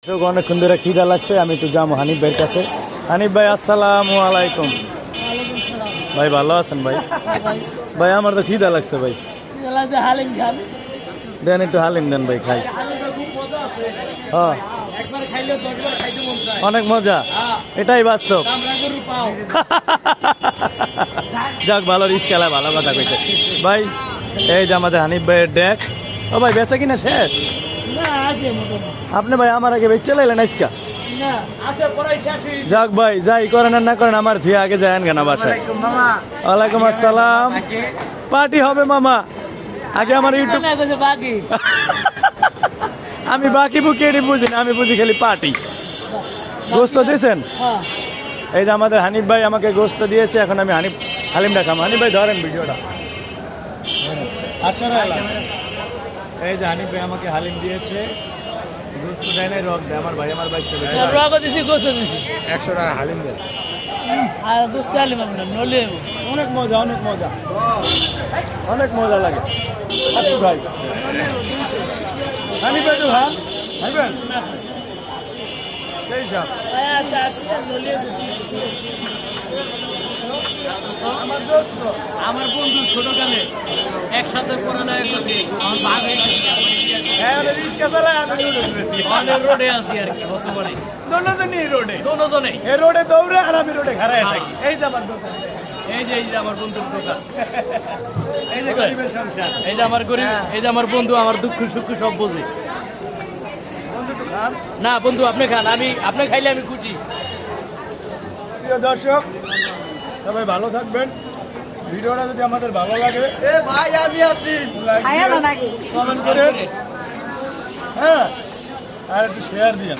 অনেকক্ষণ ধরে খিদা লাগছে, আমি একটু যাবো হানিফ ভাইয়ের কাছে। হানিফ ভাই আসসালামু আলাইকুম। ভাই ভালো আছেন ভাই? ভাই আমার তো খিদা লাগছে ভাই, দেন একটু হালিম দেন ভাই খাই। হ্যাঁ অনেক মজা, এটাই বাস্তব। যাক ভালো, রিস্কালা ভালো কথা কইছে ভাই। এই যে আমাদের হানিফ ভাইয়ের ডেক। ও ভাই বেচা কিনা শেষ? আপনি ভাই আমার আগে বেচে লাইলেন আজকা। যাক ভাই, যাই করেন আর না করেন আমার ধুয়ে আগে যায়েন কেন বাসায়। ওয়ালাইকুম আসসালাম। পার্টি হবে মামা, আগে আমার ইউটিউব। আমি বাকি বুকি এটি বুঝি না, আমি বুঝি খালি পার্টি। গোস্ত দিয়েছেন? এই যে আমাদের হানিফ ভাই আমাকে গোস্ত দিয়েছে, এখন আমি হালিমটা খাম। হানিফ ভাই ধরেন ভিডিওটা। এই যে হানিফ ভাই আমাকে হালিম দিয়েছে, গোস্ত দেয় নাই, রক দেয়। আমার ভাই চলে 100 টাকা হালিম দেয়। অনেক মজা, অনেক মজা, অনেক মজা লাগে। ভাই হানিফ ভাই তো খান, খাইবেন? আমার বন্ধু ছোটকালে একসাথে পড়ালেখা করছি, আমার ভাগ হয়ে গেছে। রোডে আছি আর কি, হতে পারে দোনোজনে রোডে দৌড়ে আর আমি রোডে খারাই থাকি। এই যে আমার দোকান, এই যে আমার বন্ধুর দোকান, এই যে গরিবের সংসার। এই যে আমার গরিব, এই যে আমার বন্ধু আমার দুঃখ সুখ সব বোঝে। বন্ধু তো খান। না বন্ধু আপনি খান, আপনি খাইলে আমি খুশি। প্রিয় দর্শক সবাই ভালো থাকবেন। ভিডিওটা যদি আমাদের ভালো লাগে ভাই আমি আছি, কমেন্ট করে, হ্যাঁ, আর একটু শেয়ার দিন।